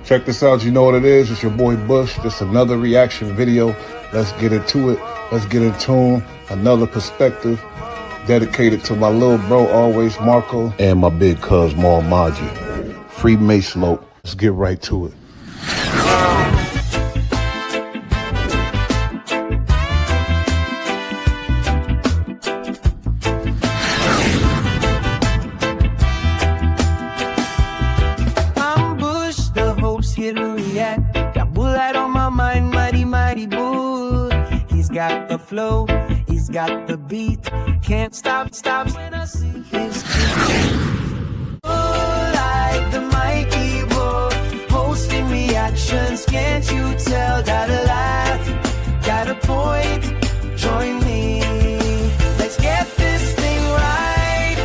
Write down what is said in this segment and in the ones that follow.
Check this out. You know what it is. It's your boy Bush. Just another reaction video. Let's get into it. Let's get in tune. Another perspective dedicated to my little bro, always Marco, and my big cuz, Maul Maji. Free Mace Lope. Let's get right to it. I'm Bush, the host here to react. Got Bullet on my mind, mighty bull. He's got the flow, he's got the beat. Can't stop when I see his teeth. Oh, like the mighty bull, hosting reactions. Can't you tell? Gotta laugh, got a point. Join me, let's get this thing right.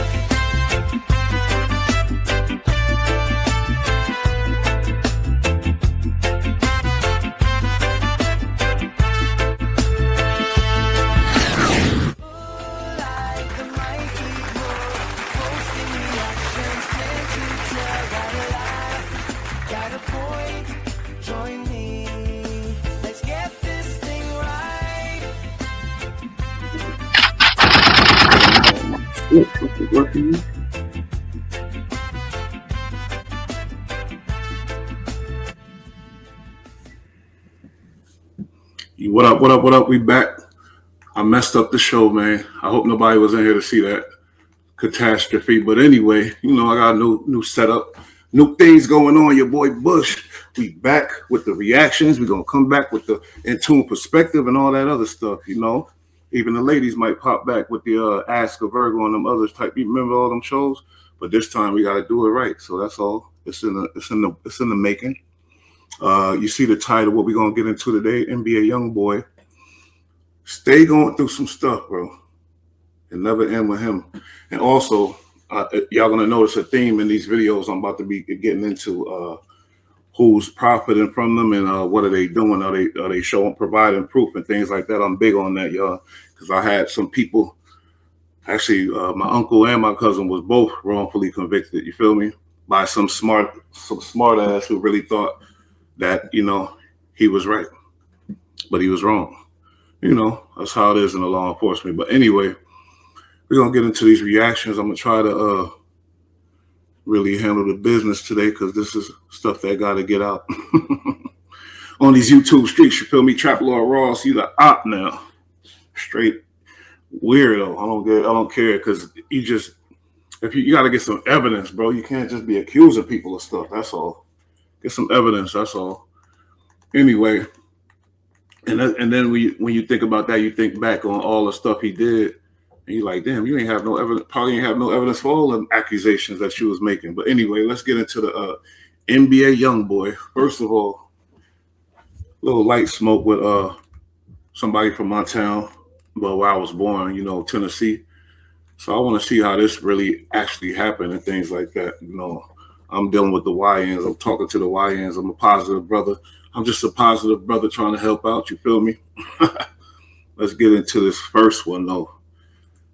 What up? We back. I messed up the show, man. I hope nobody was in here to see that catastrophe. But anyway, you know, I got a new setup, new things going on. Your boy Bush. We back with the reactions. We're gonna come back with the in-tune perspective and all that other stuff, you know. Even the ladies might pop back with the Ask a Virgo and them others type. You remember all them shows? But this time we gotta do it right. So that's all. It's in the making. You see the title, what we're going to get into today, NBA Youngboy. Stay going through some stuff, bro. It never end with him. And also, y'all going to notice a theme in these videos I'm about to be getting into. Who's profiting from them and what are they doing? Are they showing, providing proof and things like that? I'm big on that, y'all, because I had some people, actually, my uncle and my cousin was both wrongfully convicted, you feel me? By some smart ass who really thought that, you know, he was right, but he was wrong. You know, that's how it is in the law enforcement. But anyway, we're going to get into these reactions. I'm going to try to really handle the business today because this is stuff that got to get out. On these YouTube streets, you feel me? Trap Lord Ross, you the op now. Straight weirdo. I don't care because you got to get some evidence, bro. You can't just be accusing people of stuff. That's all. Get some evidence, that's all. Anyway, and then when you think about that, you think back on all the stuff he did, and you're like, damn, you ain't have no evidence, probably ain't have no evidence for all the accusations that she was making. But anyway, let's get into the NBA Youngboy. First of all, a little light smoke with somebody from my town, well, where I was born, you know, Tennessee. So I want to see how this really actually happened and things like that, you know. I'm dealing with the YNs. I'm talking to the YNs. I'm a positive brother. I'm just a positive brother trying to help out. You feel me? Let's get into this first one, though.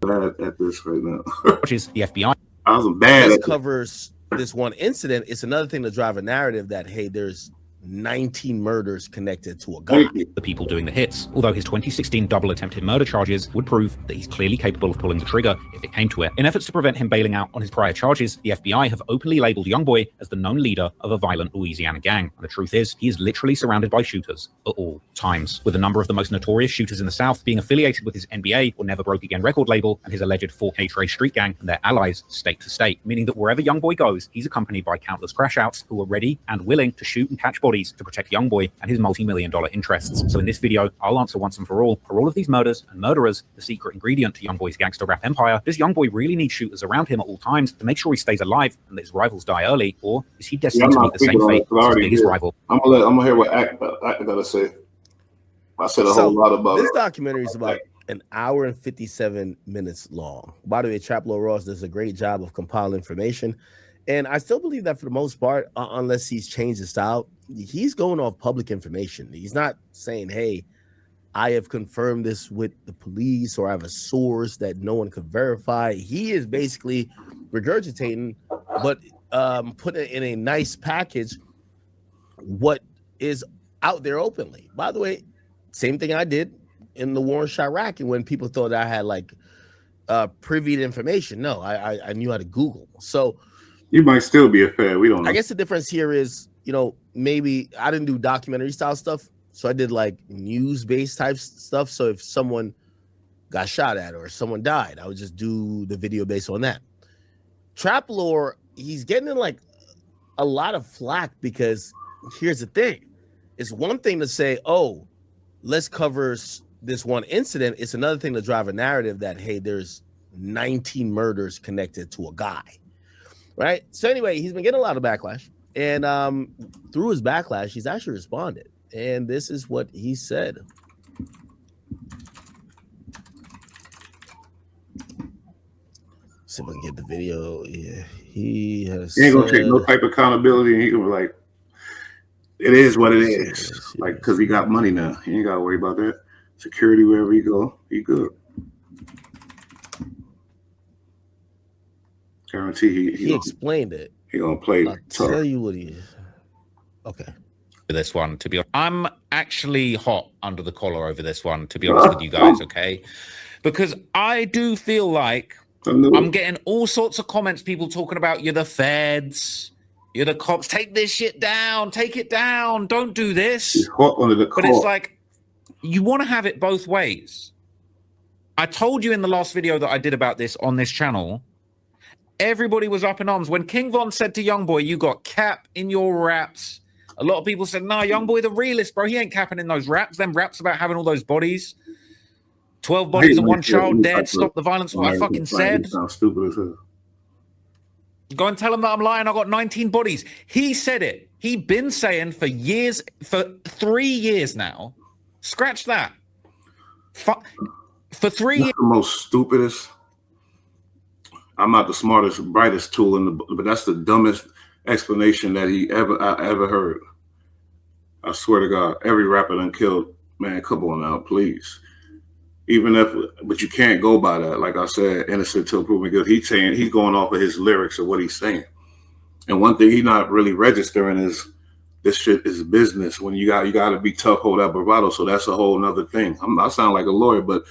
Bad at this right now. Which is the FBI. I was bad. This covers this one incident. It's another thing to drive a narrative that, hey, there's 19 murders connected to a guy. The people doing the hits, although his 2016 double attempted murder charges would prove that he's clearly capable of pulling the trigger if it came to it. In efforts to prevent him bailing out on his prior charges, the FBI have openly labeled Youngboy as the known leader of a violent Louisiana gang. And the truth is, he is literally surrounded by shooters at all times, with a number of the most notorious shooters in the South being affiliated with his NBA or Never Broke Again record label and his alleged 4K Trey street gang and their allies state to state, meaning that wherever Youngboy goes, he's accompanied by countless crash outs who are ready and willing to shoot and catch bodies to protect Youngboy and his multi-million-dollar interests. So in this video, I'll answer once and for all of these murders and murderers, the secret ingredient to Youngboy's gangster rap empire. Does Youngboy really need shooters around him at all times to make sure he stays alive and that his rivals die early, or is he destined to meet the same fate as his biggest rival? I'm gonna hear what Ak gotta say. I said a whole lot about this documentary is about an hour and 57 minutes long. By the way, Trap Lord Ross does a great job of compiling information. And I still believe that for the most part, unless he's changed his style, he's going off public information. He's not saying, hey, I have confirmed this with the police or I have a source that no one could verify. He is basically regurgitating, but put it in a nice package what is out there openly. By the way, same thing I did in the war in Chirac, and when people thought I had like privy to information. No, I knew how to Google. So you might still be a fan. We don't know. I guess the difference here is, you know, maybe I didn't do documentary style stuff, so I did like news based type stuff. So if someone got shot at or someone died, I would just do the video based on that. Trap Lore, he's getting in like a lot of flack because here's the thing. It's one thing to say, oh, let's cover this one incident. It's another thing to drive a narrative that, hey, there's 19 murders connected to a guy, right? So anyway, he's been getting a lot of backlash. And through his backlash, he's actually responded. And this is what he said. See if I can get the video. Yeah, he ain't gonna take no type of accountability, and he can be like, it is what it is. Like, because he got money now. He ain't gotta worry about that. Security wherever he go, he good. Guarantee he explained it. He gonna play. I'll tell you what he is. Okay. This one, to be honest, I'm actually hot under the collar over this one, to be honest with you guys, okay? Because I do feel like I'm getting all sorts of comments, people talking about you're the feds, you're the cops, take this shit down, take it down, don't do this. He's hot under the collar. But it's like, you want to have it both ways. I told you in the last video that I did about this on this channel, everybody was up in arms. When King Von said to Youngboy, you got cap in your raps, a lot of people said, nah, Youngboy the realist, bro. He ain't capping in those raps. Them raps about having all those bodies. 12 bodies and one child dead. Stop the violence. What I fucking said. Sounds stupid as hell. Go and tell him that I'm lying. I got 19 bodies. He said it. He been saying for years, for 3 years now. Scratch that. For 3 years. The most stupidest. I'm not the smartest, brightest tool in the book, but that's the dumbest explanation that I ever heard. I swear to God, every rapper done killed. Man, come on now, please. But you can't go by that. Like I said, innocent till proven guilty. He's saying, he's going off of his lyrics of what he's saying. And one thing he's not really registering is this shit is business. When you got to be tough, hold that bravado. So that's a whole nother thing. I sound like a lawyer, but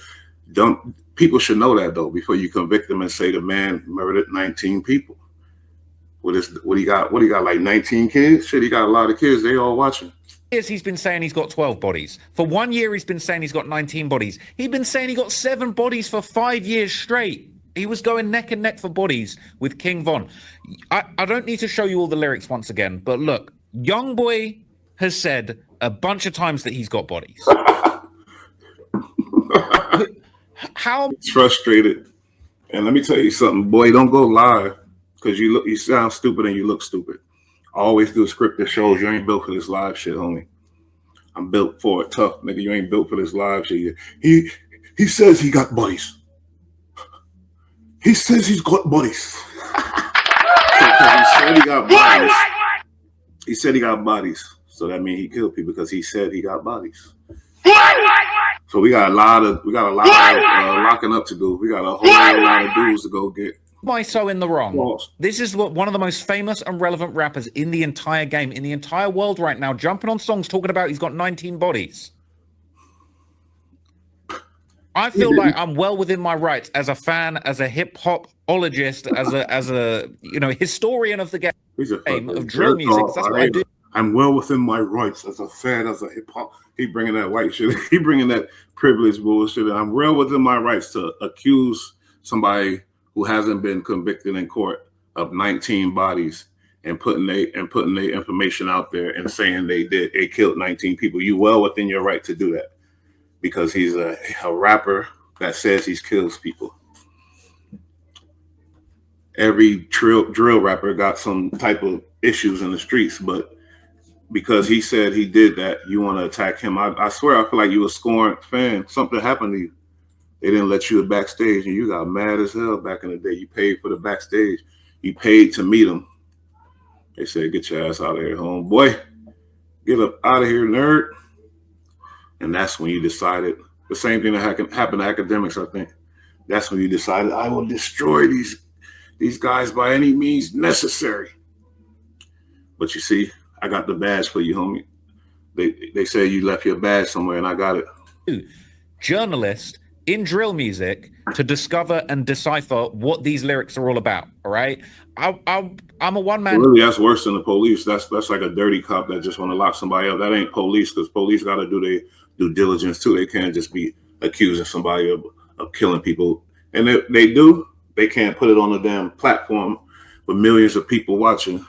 people should know that though before you convict them and say the man murdered 19 people. What he got? Like 19 kids? Shit, he got a lot of kids. They all watching. He's been saying he's got 12 bodies. For 1 year, he's been saying he's got 19 bodies. He's been saying he got 7 bodies for 5 years straight. He was going neck and neck for bodies with King Von. I don't need to show you all the lyrics once again, but look, Youngboy has said a bunch of times that he's got bodies. How? He's frustrated. And let me tell you something, boy, don't go live because you sound stupid and you look stupid. Always do a script that shows you ain't built for this live shit, homie. I'm built for it tough, nigga. You ain't built for this live shit. He says he got buddies. He says he's got buddies. He said he got bodies. He said he got bodies. So that means he killed people because he said he got bodies. So we got a lot of locking up to do. We got a whole lot of dudes to go get. Why so in the wrong? This is one of the most famous and relevant rappers in the entire game, in the entire world right now, jumping on songs talking about he's got 19 bodies. I feel like I'm well within my rights as a fan, as a hip-hop-ologist, as a historian of the game of drill music. That's what I do. I'm well within my rights as a fan, as a hip-hop. He bringing that white shit. He bringing that privilege bullshit. I'm well within my rights to accuse somebody who hasn't been convicted in court of 19 bodies and putting their information out there and saying they killed 19 people. You well within your right to do that because he's a rapper that says he kills people. Every drill rapper got some type of issues in the streets, but because he said he did that, you want to attack him. I swear, I feel like you a scorned fan. Something happened to you. They didn't let you backstage, and you got mad as hell back in the day. You paid for the backstage. You paid to meet him. They said, get your ass out of here, homeboy. Get up out of here, nerd. And that's when you decided, the same thing that happened to Akademiks, I think. That's when you decided, I will destroy these guys by any means necessary. But you see, I got the badge for you, homie. They say you left your badge somewhere, and I got it. Journalist in drill music to discover and decipher what these lyrics are all about. All right, I'm a one man. Really, that's worse than the police. That's like a dirty cop that just want to lock somebody up. That ain't police, because police got to do their due diligence too. They can't just be accusing somebody of killing people, and if they do, they can't put it on a damn platform with millions of people watching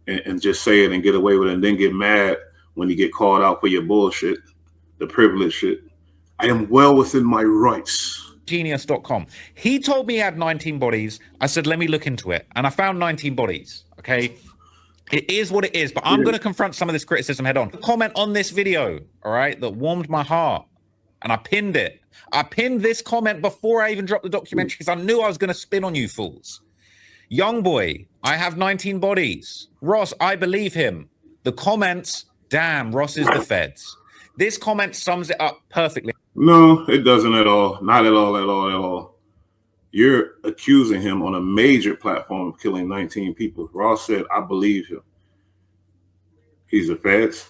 and just say it and get away with it, and then get mad when you get called out for your bullshit, the privilege shit. I am well within my rights. Genius.com. He told me he had 19 bodies. I said, let me look into it. And I found 19 bodies. Okay. It is what it is, but I'm going to confront some of this criticism head on. Comment on this video, all right, that warmed my heart. And I pinned it. I pinned this comment before I even dropped the documentary because I knew I was going to spin on you fools. Young boy, I have 19 bodies. Ross, I believe him. The comments, damn, Ross is the feds. This comment sums it up perfectly. No, it doesn't at all. Not at all, at all, at all. You're accusing him on a major platform of killing 19 people. Ross said, I believe him. He's the feds.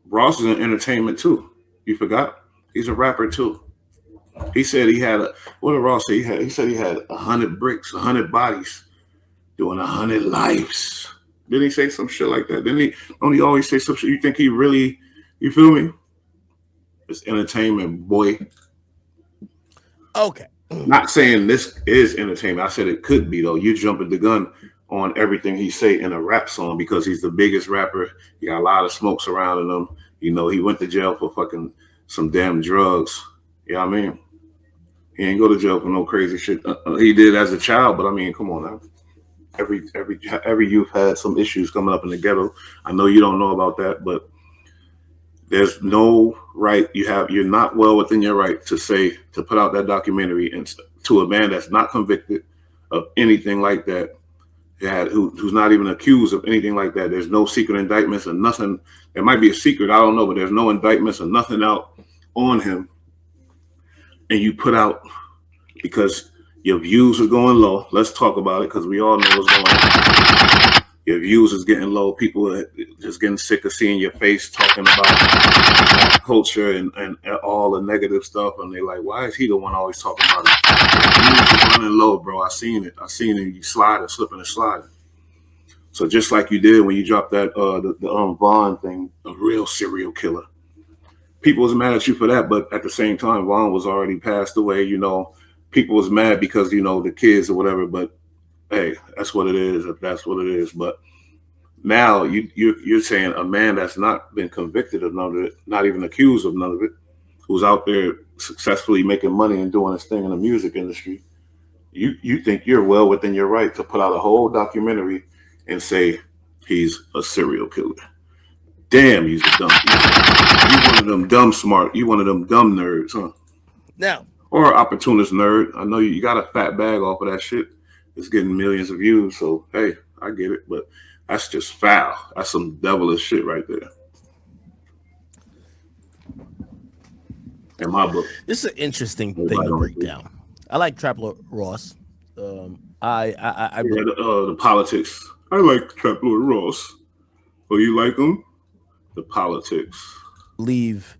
Ross is in entertainment too. You forgot? He's a rapper too. He said he had what did Ross say? He said he had 100 bricks, 100 bodies, doing 100 lives. Didn't he say some shit like that? Don't he always say some shit? You think he really, you feel me? It's entertainment, boy. Okay. Not saying this is entertainment. I said it could be, though. You jumping the gun on everything he say in a rap song because he's the biggest rapper. He got a lot of smoke surrounding him. You know, he went to jail for fucking some damn drugs. You know what I mean? He ain't go to jail for no crazy shit. He did as a child, but I mean, come on now. Every youth had some issues coming up in the ghetto. I know you don't know about that, but there's no right. You're not well within your right to put out that documentary and to a man that's not convicted of anything like that, who's not even accused of anything like that. There's no secret indictments or nothing. There might be a secret, I don't know, but there's no indictments or nothing out on him. And you put out because your views are going low. Let's talk about it because we all know what's going on. Your views is getting low. People are just getting sick of seeing your face talking about culture and all the negative stuff. And they're like, why is he the one always talking about it? Views are running low, bro. I seen it. You slipping and sliding. So just like you did when you dropped that the Vaughn thing, a real serial killer. People was mad at you for that, but at the same time, Vaughn was already passed away. You know, people was mad because, you know, the kids or whatever, but hey, that's what it is. If that's what it is. But now you're saying a man that's not been convicted of none of it, not even accused of none of it, who's out there successfully making money and doing his thing in the music industry, you think you're well within your right to put out a whole documentary and say he's a serial killer. Damn, you're dumb. You one of them dumb smart. You one of them dumb nerds, huh? Now, or opportunist nerd. I know you got a fat bag off of that shit. It's getting millions of views, so hey, I get it, but that's just foul. That's some devilish shit right there. In my book, this is an interesting thing to break down. I like Trap Lord Ross. The politics. I like Trap Lord Ross. Oh, you like him? The politics. Leave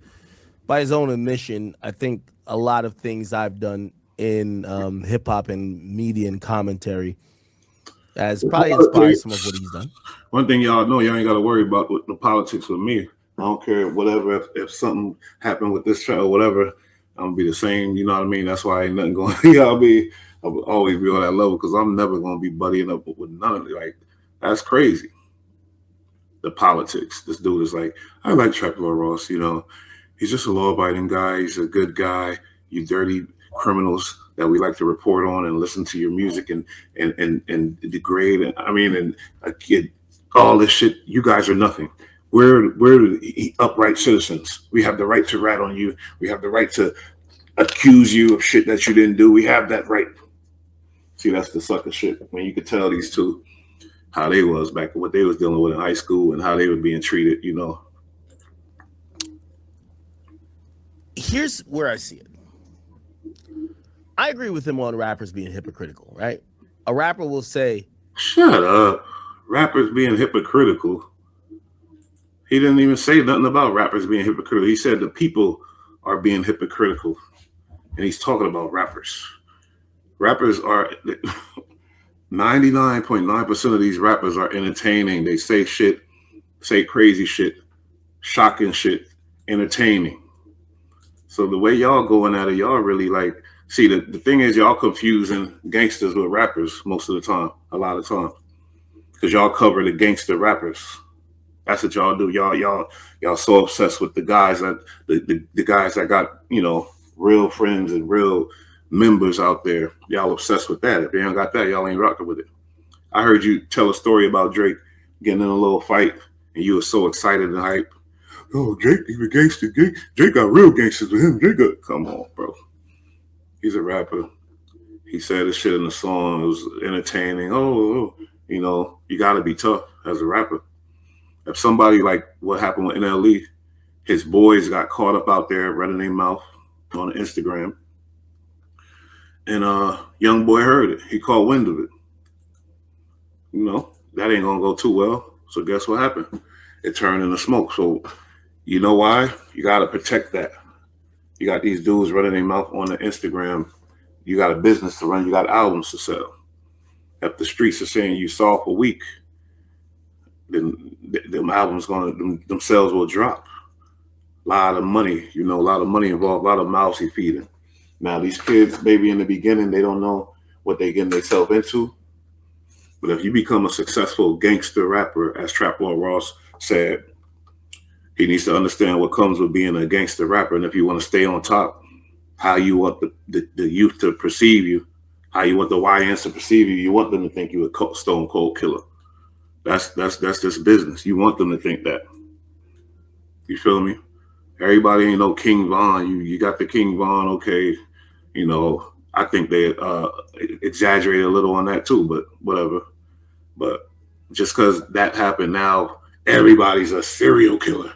by his own admission. I think a lot of things I've done in hip hop and media and commentary has probably inspired some of what he's done. One thing y'all know, y'all ain't got to worry about the politics with me. I don't care whatever. If something happened with this track or whatever, I'm gonna be the same. You know what I mean? That's why ain't nothing going. I'll always be on that level because I'm never gonna be buddying up with none of it. Like that's crazy. The politics. This dude is like, I like Trap Lord Ross. You know, he's just a law-abiding guy. He's a good guy. You dirty criminals that we like to report on and listen to your music and degrade. And I mean, and a kid, all this shit. You guys are nothing. We're upright citizens. We have the right to rat on you. We have the right to accuse you of shit that you didn't do. We have that right. See, that's the sucker shit. When you could tell these two how they was back, what they was dealing with in high school and how they were being treated, you know. Here's where I see it. I agree with him on rappers being hypocritical, right? A rapper will say, shut up. Rappers being hypocritical. He didn't even say nothing about rappers being hypocritical. He said the people are being hypocritical, and he's talking about rappers. Rappers are 99.9% of these rappers are entertaining. They say shit, say crazy shit, shocking shit, entertaining. So the way y'all going at it, y'all really like, see, the thing is y'all confusing gangsters with rappers most of the time, a lot of time. Because y'all cover the gangster rappers. That's what y'all do. Y'all so obsessed with the guys that the guys that got, you know, real friends and real members out there. Y'all obsessed with that. If you ain't got that, y'all ain't rocking with it. I heard you tell a story about Drake getting in a little fight, and you were so excited and hype. Oh, Drake, he's a gangster. Drake got real gangsters with him. Drake got, come on, bro. He's a rapper. He said this shit in the song. It was entertaining. Oh, you know, you got to be tough as a rapper. If somebody like what happened with NLE, his boys got caught up out there running their mouth on Instagram. And young boy heard it. He caught wind of it. You know, that ain't going to go too well. So guess what happened? It turned into smoke. So you know why? You got to protect that. You got these dudes running their mouth on the Instagram. You got a business to run. You got albums to sell. If the streets are saying you soft a week, then them albums them sales will drop. A lot of money, you know, a lot of money involved, a lot of mouths he feeding. Now these kids, maybe in the beginning, they don't know what they getting themselves into. But if you become a successful gangster rapper, as Trap Lord Ross said, he needs to understand what comes with being a gangster rapper. And if you want to stay on top, how you want the youth to perceive you, how you want the YNs to perceive you, you want them to think you a stone cold killer. That's this business. You want them to think that. You feel me? Everybody ain't no King Von. You got the King Von, okay. You know, I think they exaggerate a little on that too, but whatever. But just because that happened now, everybody's a serial killer.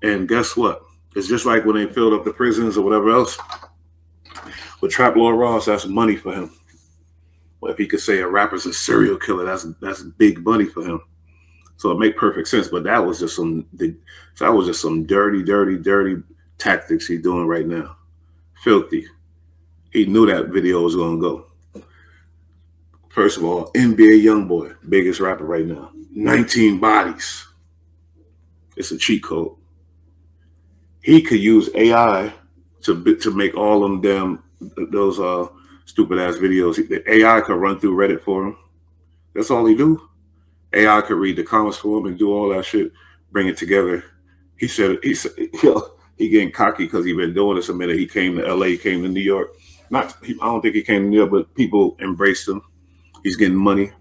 And guess what? It's just like when they filled up the prisons or whatever else. With Trap Lord Ross, that's money for him. But if he could say a rapper's a serial killer, that's big money for him. So it make perfect sense. But that was just some dirty tactics he's doing right now. Filthy. He knew that video was gonna go. First of all, NBA YoungBoy, biggest rapper right now. 19 bodies. It's a cheat code. He could use AI to make all them those stupid ass videos. The AI could run through Reddit for him. That's all he do. AI could read the comments for him and do all that shit, bring it together. He said he getting cocky because he been doing this a minute. He came to LA, he came to New York. I don't think he came to New York, but people embraced him. He's getting money.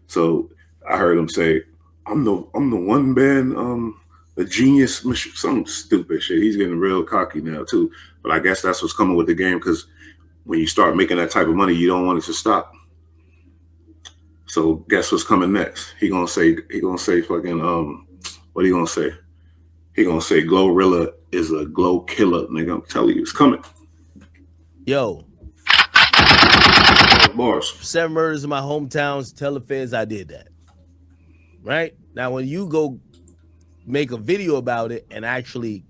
So I heard him say, I'm the one man, a genius, some stupid shit. He's getting real cocky now too. But I guess that's what's coming with the game, because when you start making that type of money, you don't want it to stop. So guess what's coming next? He gonna say fucking what he gonna say? He gonna say Glorilla is a glow killer, nigga. I'm telling you, it's coming. Yo. Bars. 7 murders in my hometowns. Tell the feds I did that. Right? Now, when you go make a video about it and actually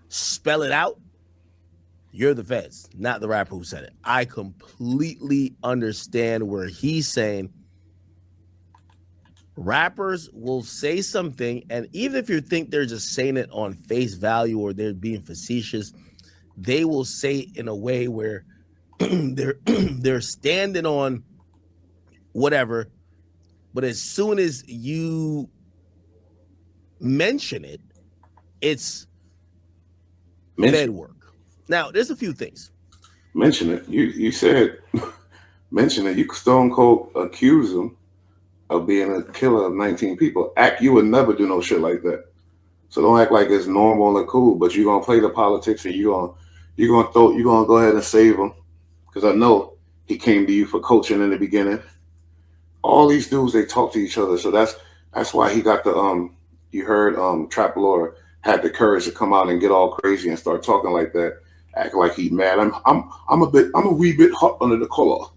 spell it out, you're the feds, not the rapper who said it. I completely understand where he's saying rappers will say something, and even if you think they're just saying it on face value or they're being facetious, they will say it in a way where they're standing on whatever. But as soon as you mention it, it's fed work. Now, there's a few things. Mention it. You said mention it. You stone cold accuse him of being a killer of 19 people. You would never do no shit like that. So don't act like it's normal and cool, but you're gonna play the politics and you're gonna go ahead and save him. Because I know he came to you for coaching in the beginning. All these dudes, they talk to each other. So that's why he got the you heard Trap Lord had the courage to come out and get all crazy and start talking like that, act like he mad. I'm a wee bit hot under the collar.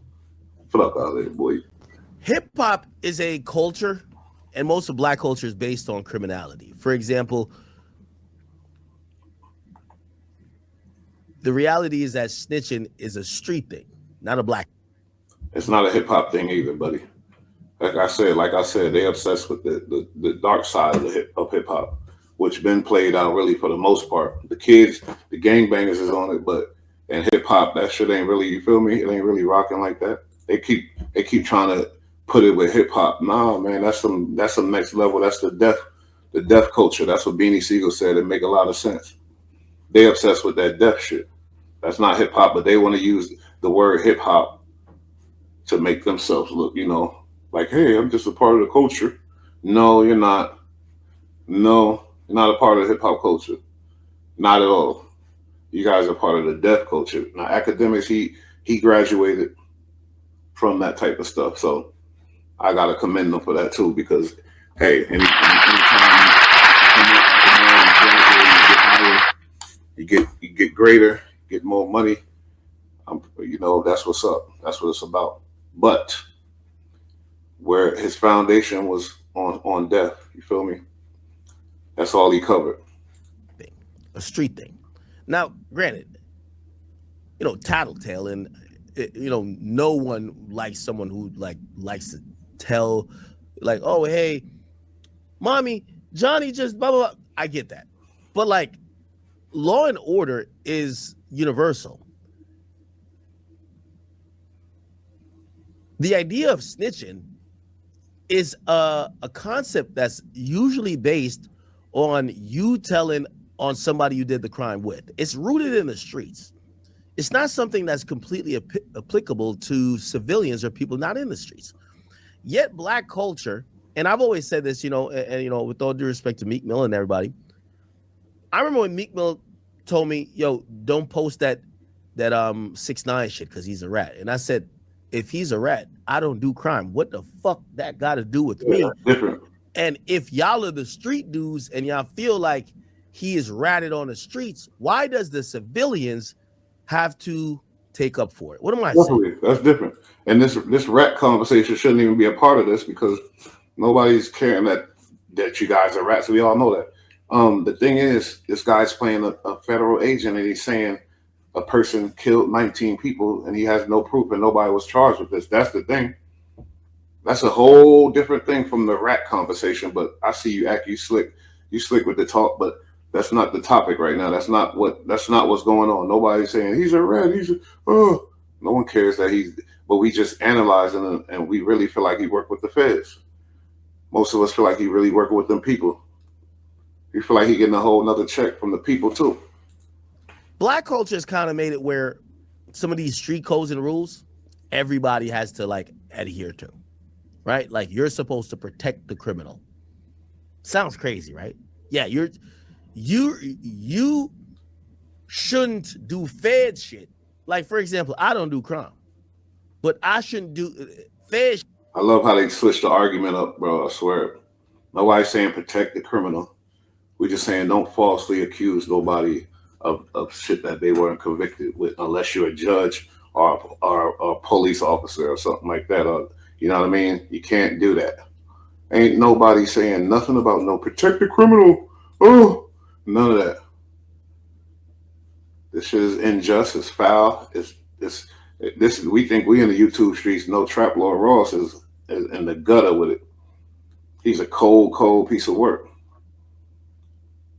Fuck out of there, boy. Hip hop is a culture and most of black culture is based on criminality. For example, the reality is that snitching is a street thing, not a black. It's not a hip hop thing either, buddy. Like I said, they obsessed with the dark side of hip hop, which been played out really for the most part. The kids, the gangbangers is on it, but in hip hop, that shit ain't really, you feel me? It ain't really rocking like that. They keep trying to put it with hip hop. Nah, man, that's some next level. That's the death culture. That's what Beanie Siegel said. It make a lot of sense. They obsessed with that death shit. That's not hip hop, but they want to use the word hip hop to make themselves look, like, hey, I'm just a part of the culture. No, you're not. No, you're not a part of the hip hop culture. Not at all. You guys are part of the death culture. Now, Akademiks, he graduated from that type of stuff. So I gotta commend them for that too, because hey, anytime you get greater, get more money. That's what's up. That's what it's about. But where his foundation was on death, you feel me? That's all he covered. A street thing. Now, granted, tattletale, and no one likes someone who likes to tell, like, oh, hey, mommy, Johnny just blah blah blah. I get that, but like, law and order is universal. The idea of snitching is a concept that's usually based on you telling on somebody you did the crime with. It's rooted in the streets. It's not something that's completely applicable to civilians or people not in the streets. Yet black culture, and I've always said this, and with all due respect to Meek Mill and everybody, I remember when Meek Mill told me, yo, don't post that 6ix9ine shit because he's a rat. And I said, if he's a rat, I don't do crime. What the fuck that got to do with me? Different. And if y'all are the street dudes and y'all feel like he is ratted on the streets, why does the civilians have to take up for it? What am I saying? That's different. And this rat conversation shouldn't even be a part of this, because nobody's caring that you guys are rats. We all know that. The thing is, this guy's playing a federal agent, and he's saying a person killed 19 people and he has no proof and nobody was charged with this. That's the thing. That's a whole different thing from the rat conversation. But I see you act, you slick with the talk, but that's not the topic right now. That's not what's going on. Nobody's saying he's a rat. No one cares that but we just analyzing and we really feel like he worked with the feds. Most of us feel like he really working with them people. You feel like he getting a whole nother check from the people too. Black culture has kind of made it where some of these street codes and rules, everybody has to adhere to, right? Like, you're supposed to protect the criminal. Sounds crazy, right? Yeah, you shouldn't do fed shit. Like, for example, I don't do crime, but I shouldn't do fed shit. I love how they switched the argument up, bro. I swear. Nobody's saying protect the criminal. We're just saying don't falsely accuse nobody of shit that they weren't convicted with, unless you're a judge or a police officer or something like that. You know what I mean? You can't do that. Ain't nobody saying nothing about no protect the criminal. Oh, none of that. This shit is unjust. It's foul. We think we in the YouTube streets know Trap Lord Ross is in the gutter with it. He's a cold piece of work.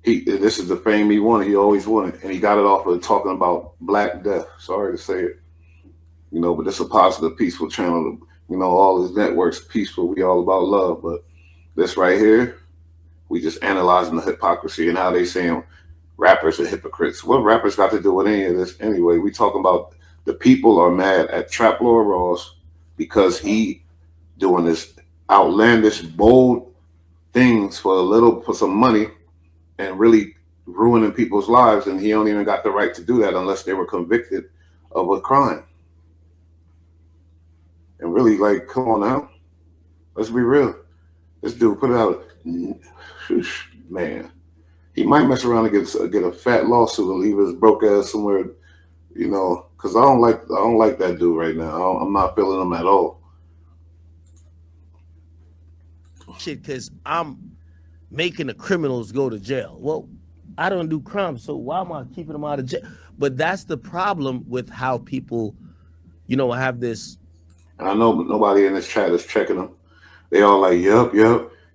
This is the fame he wanted. He always wanted, and he got it off of talking about Black Death. Sorry to say it, but it's a positive, peaceful channel. All his networks peaceful. We all about love, but this right here, we just analyzing the hypocrisy and how they saying rappers are hypocrites. What rappers got to do with any of this anyway? We talking about the people are mad at Trap Lord Ross because he doing this outlandish, bold things for some money, and really ruining people's lives, and he don't even got the right to do that unless they were convicted of a crime. And really, come on now, let's be real. This dude put it out, man. He might mess around and get a fat lawsuit and leave his broke ass somewhere, because I don't like that dude right now. I'm not feeling him at all. shit because I'm making the criminals go to jail. Well, I don't do crimes, so why am I keeping them out of jail? But that's the problem with how people, have this. I know nobody in this chat is checking them. They all like, yep.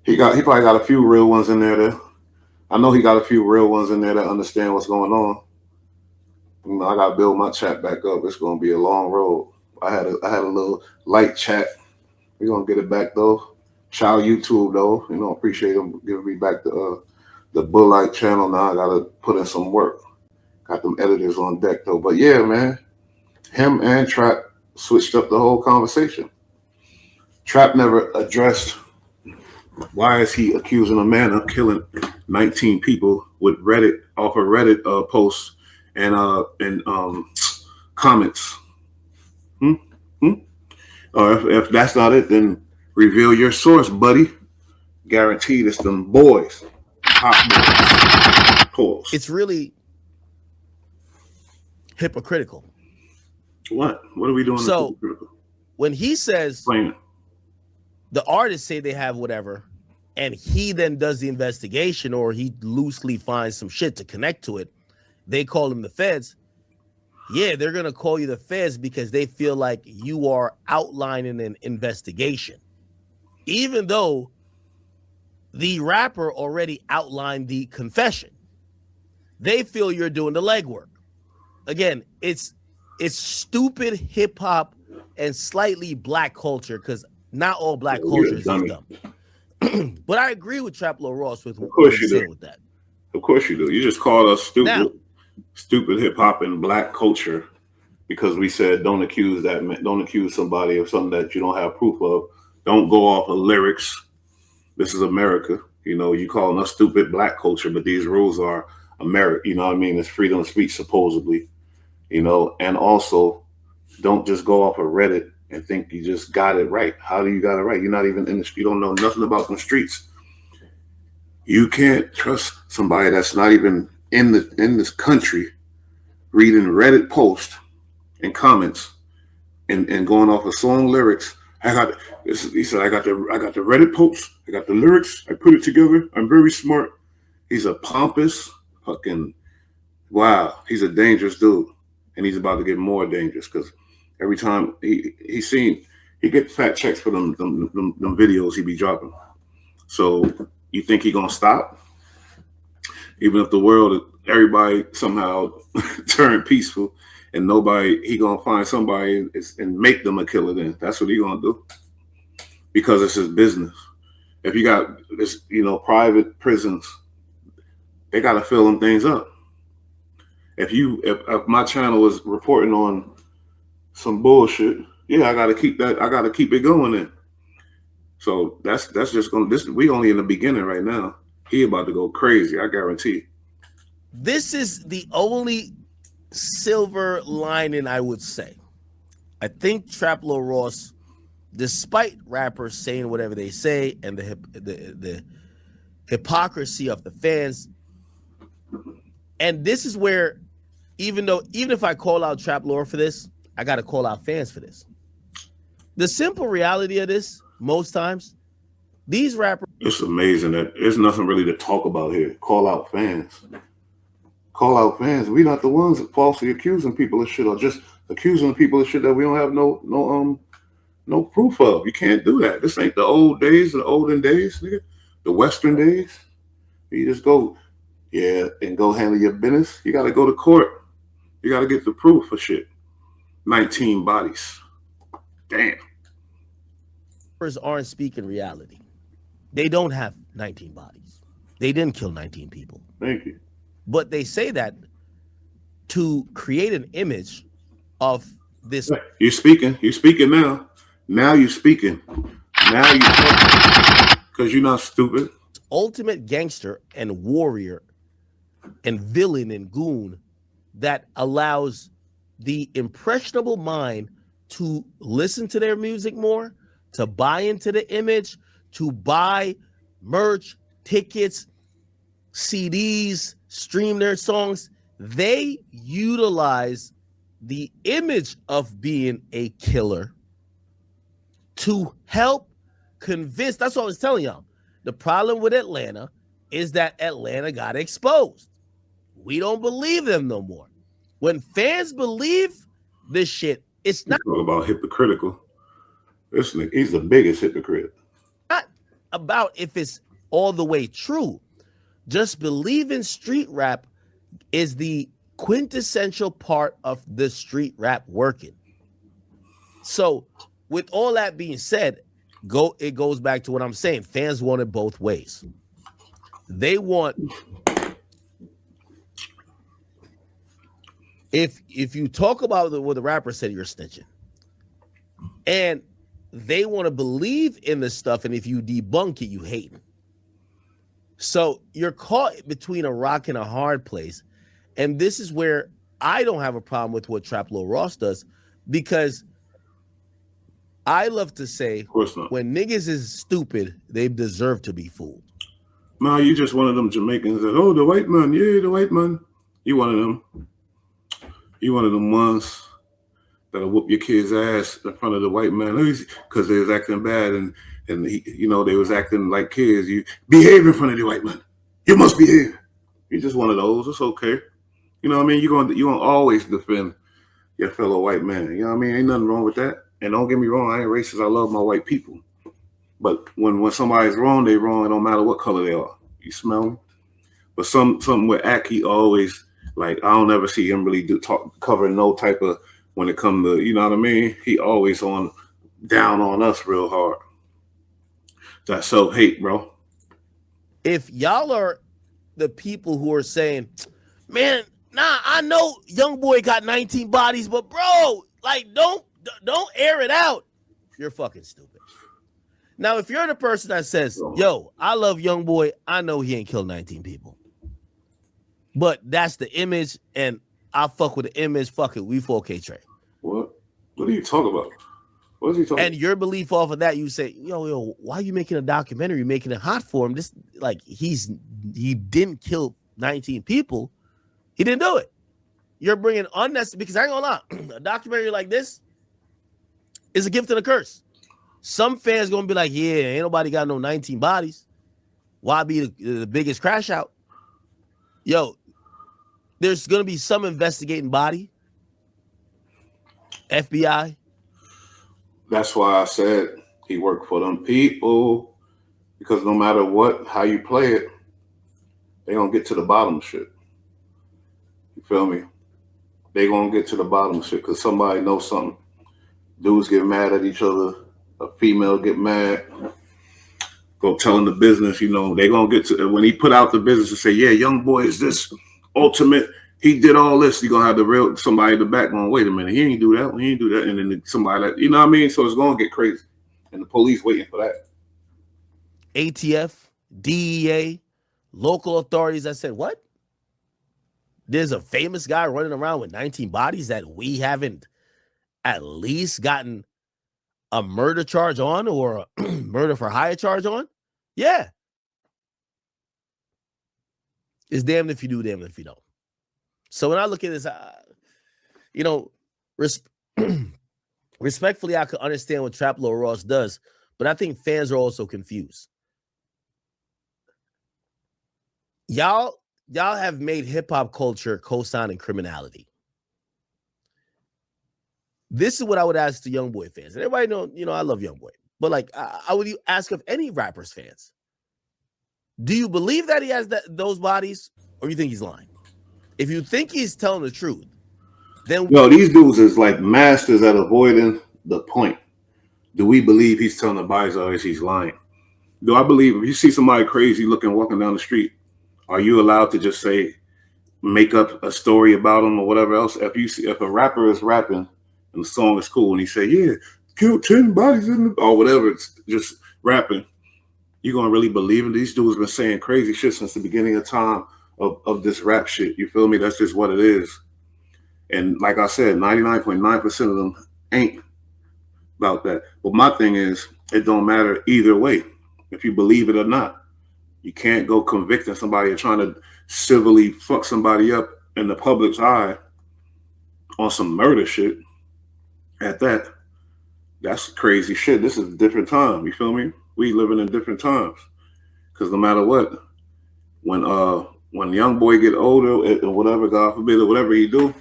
He probably got a few real ones in there that I know he got a few real ones in there that understand what's going on. I gotta build my chat back up. It's gonna be a long road. I had a little light chat. We're gonna get it back though. Shout out YouTube though. Appreciate them giving me back the Bullite channel. Now I gotta put in some work. Got them editors on deck though. But yeah, man, him and Trap switched up the whole conversation. Trap never addressed why is he accusing a man of killing 19 people with Reddit posts and comments. Or if that's not it, then reveal your source, buddy. Guaranteed it's them boys. Hot boys. Pause. It's really hypocritical. What are we doing? So when he says, explain it. The artists say they have whatever, and he then does the investigation, or he loosely finds some shit to connect to it, they call him the feds. Yeah, they're going to call you the feds because they feel like you are outlining an investigation, even though the rapper already outlined the confession. They feel you're doing the legwork. Again, it's stupid hip hop and slightly black culture, because not all black culture is dumb. But I agree with Trap Lord Ross with what he's saying with that. Of course you do. You just called us stupid hip hop and black culture because we said don't accuse somebody of something that you don't have proof of. Don't go off of lyrics. This is America. You calling us stupid black culture, but these rules are America. You know what I mean? It's freedom of speech supposedly. And also don't just go off of Reddit and think you just got it right. How do you got it right? You're not even in the street. You don't know nothing about the streets. You can't trust somebody that's not even in this country reading Reddit posts and comments and going off of song lyrics. He said, I got the Reddit posts, I got the lyrics, I put it together, I'm very smart. He's a pompous fucking he's a dangerous dude. And he's about to get more dangerous because every time he gets fat checks for them videos he be dropping. So you think he gonna stop? Even if the world, everybody somehow turn peaceful and he gonna find somebody and make them a killer then. That's what he gonna do. Because it's his business. If you got this, private prisons, they gotta fill them things up. If my channel was reporting on some bullshit, yeah, I gotta keep it going then. So that's just we only in the beginning right now. He about to go crazy, I guarantee. This is the only silver lining, I would say. I think Trap Lord Ross, despite rappers saying whatever they say and the hypocrisy of the fans, and this is where even if I call out Trap Lord for this, I got to call out fans for this. The simple reality of this, most times, these rappers... It's amazing that there's nothing really to talk about here. Call out fans. Call out fans. We not the ones that falsely accusing people of shit or just accusing people of shit that we don't have no proof of. You can't do that. This ain't the old days, the olden days, nigga. The Western days. You just go, and go handle your business. You got to go to court. You got to get the proof for shit. 19 bodies. Damn. Aren't speaking reality. They don't have 19 bodies. They didn't kill 19 people. Thank you. But they say that to create an image of this. You're speaking. You're speaking now. Now you're speaking. Now you're talking. Because you're not stupid. Ultimate gangster and warrior and villain and goon that allows the impressionable mind to listen to their music more, to buy into the image, to buy merch, tickets, CDs, stream their songs. They utilize the image of being a killer to help convinced. That's what I was telling y'all. The problem with Atlanta is that Atlanta got exposed. We don't believe them no more. When fans believe this shit, it's not about hypocritical. Listen, he's the biggest hypocrite. Not about if it's all the way true. Just believing street rap is the quintessential part of the street rap working. So, with all that being said, it goes back to what I'm saying. Fans want it both ways. They want, if you talk about what the rapper said, you're snitching, and they want to believe in this stuff, and if you debunk it, you hate it. So you're caught between a rock and a hard place, and this is where I don't have a problem with what Trap Lil Ross does, because I love to say, when niggas is stupid, they deserve to be fooled. No, you just one of them Jamaicans that, oh, the white man, yeah, the white man. You one of them. You one of them ones that'll whoop your kid's ass in front of the white man because they was acting bad and he, you know, they was acting like kids. You behave in front of the white man. You must behave. You're just one of those. It's okay. You know what I mean? You're gonna always defend your fellow white man. You know what I mean? Ain't nothing wrong with that. And don't get me wrong, I ain't racist. I love my white people. But when somebody's wrong, they wrong. It don't matter what color they are. You smell me? But something with Ak, he always, like, I don't ever see him really covering no type of, when it comes to, you know what I mean? He always down on us real hard. That's self-hate, bro. If y'all are the people who are saying, man, nah, I know young boy got 19 bodies, but bro, like, don't air it out. You're fucking stupid. Now, if you're the person that says, yo, I love young boy, I know he ain't killed 19 people, but that's the image, and I fuck with the image. Fuck it, we 4K Trey. What are you talking about? What is he talking? And your belief off of that, you say, yo, why are you making a documentary? You're making it hot for him. This, like, he didn't kill 19 people. He didn't do it. You're bringing unnecessary, because I ain't gonna lie, a documentary like this is a gift and a curse. Some fans gonna be like, yeah, ain't nobody got no 19 bodies. Why be the biggest crash out? Yo, there's gonna be some investigating body. FBI. That's why I said he worked for them people, because no matter how you play it, they gonna get to the bottom of shit. You feel me? They gonna get to the bottom of shit because somebody knows something. Dudes get mad at each other. A female get mad. Go telling the business, you know, they gonna get to, when he put out the business and say, yeah, young boy is this ultimate. He did all this. You gonna have the real somebody in the back going, wait a minute, he ain't do that. He ain't do that. And then somebody that, you know what I mean? So it's gonna get crazy. And the police waiting for that. ATF, DEA, local authorities that said, what? There's a famous guy running around with 19 bodies that we haven't at least gotten a murder charge on, or a murder for hire charge on? Yeah. It's damned if you do, damned if you don't. So when I look at this, you know, respectfully, I could understand what Trap Lil Ross does, but I think fans are also confused. Y'all have made hip-hop culture co-signing criminality. This is what I would ask the Young Boy fans. And everybody know, you know, I love Young Boy. But like, I would ask of any rappers fans, do you believe that he has those bodies, or you think he's lying? If you think he's telling the truth, then... No, these dudes is like masters at avoiding the point. Do we believe he's telling the bodies, or is he lying? Do I believe if you see somebody crazy looking, walking down the street, are you allowed to just say, make up a story about him or whatever else? If a rapper is rapping, and the song is cool, and he say, yeah, killed 10 bodies in the, or whatever, it's just rapping, you're going to really believe it? These dudes been saying crazy shit since the beginning of time of this rap shit. You feel me? That's just what it is. And like I said, 99.9% of them ain't about that. But my thing is, it don't matter either way, if you believe it or not. You can't go convicting somebody or trying to civilly fuck somebody up in the public's eye on some murder shit. At that, that's crazy shit. This is a different time. You feel me? We living in different times. Because no matter what, when young boy get older or whatever, God forbid, or whatever he do,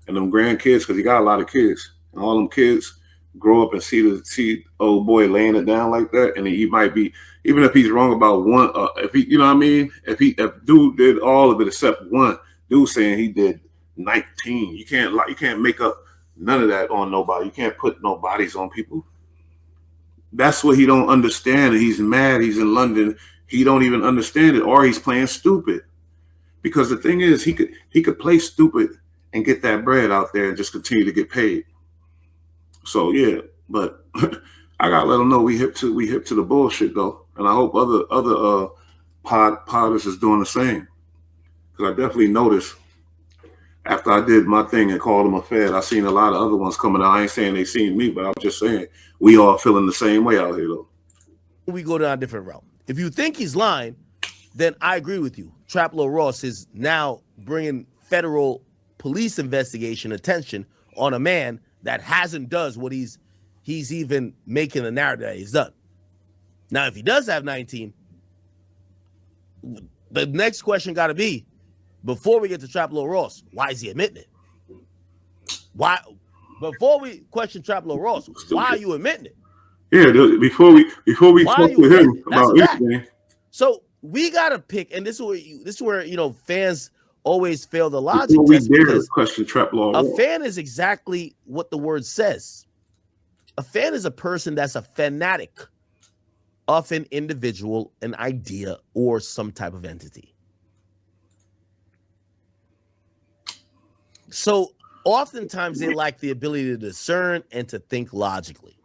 and them grandkids, because he got a lot of kids, and all them kids grow up and see old boy laying it down like that, and he might be, even if he's wrong about one, if he, you know what I mean, if dude did all of it except one, dude saying he did 19, you can't make up none of that on nobody. You can't put no bodies on people. That's what he don't understand, and he's mad. He's in London. He don't even understand it, or he's playing stupid. Because the thing is, he could play stupid and get that bread out there and just continue to get paid. So yeah, but I gotta let him know we hip to the bullshit though, and I hope other podders is doing the same. Because I definitely noticed after I did my thing and called him a fed, I seen a lot of other ones coming out. I ain't saying they seen me, but I'm just saying we all feeling the same way out here though. We go down a different route. If you think he's lying, then I agree with you. Traplo Ross is now bringing federal police investigation attention on a man that hasn't does what he's even making a narrative that he's done. Now, if he does have 19, the next question got to be, before we get to Traplo Ross, why is he admitting it? Why? Before we question Traplo Ross, why are you admitting it? Yeah, before we talk to him about anything. So we gotta pick, and this is where you know fans always fail the logic Before we test. dare question Traplo Ross. A fan is exactly what the word says. A fan is a person that's a fanatic of an individual, an idea, or some type of entity. So oftentimes they lack the ability to discern and to think logically.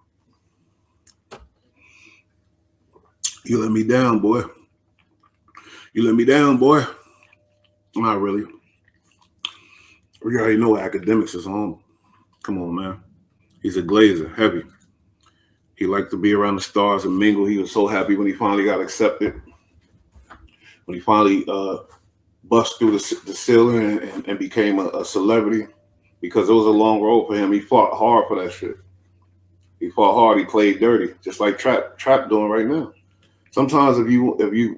You let me down, boy. You let me down, boy. Not really. We already know Akademiks is home. Come on, man. He's a glazer, heavy. He liked to be around the stars and mingle. He was so happy when he finally got accepted. When he finally bust through the ceiling and became a celebrity, because it was a long road for him. He fought hard for that shit. He fought hard. He played dirty, just like Trap doing right now. Sometimes if you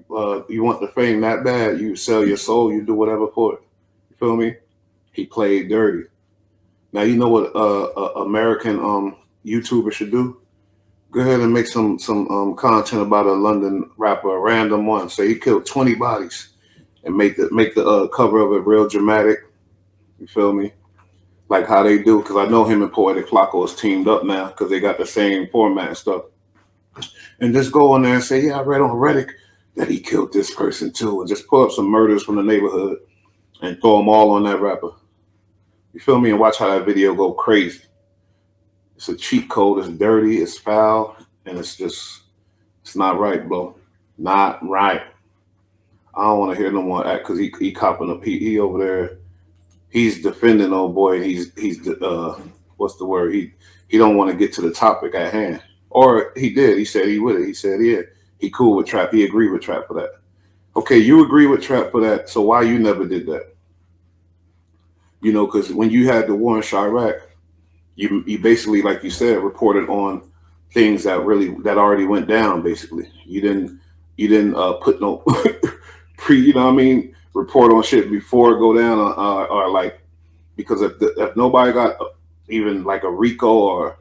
want the fame that bad, you sell your soul, you do whatever for it. You feel me? He played dirty. Now you know what American YouTuber should do? Go ahead and make some content about a London rapper, a random one. Say he killed 20 bodies, and make the cover of it real dramatic. You feel me? Like how they do, because I know him and Poetic Flacco is teamed up now because they got the same format and stuff. And just go on there and say, yeah, I read on Reddit that he killed this person too, and just pull up some murders from the neighborhood and throw them all on that rapper. You feel me? And watch how that video go crazy. It's a cheat code. It's dirty. It's foul. And it's not right, bro. Not right. I don't want to hear no more act because he copping up. He over there. He's defending old boy. He's what's the word? He don't want to get to the topic at hand. Or he did. He said he would. He said, yeah, he cool with Trap. He agreed with Trap for that. Okay, you agree with Trap for that. So why you never did that? You know, because when you had the war in Chirac, you basically, like you said, reported on things that already went down. Basically, you didn't put no you know what I mean, report on shit before it go down, or like, because if nobody got even like a RICO or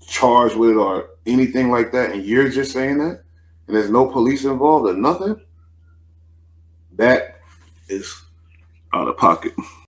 charged with it or anything like that, and you're just saying that, and there's no police involved or nothing, that is out of pocket.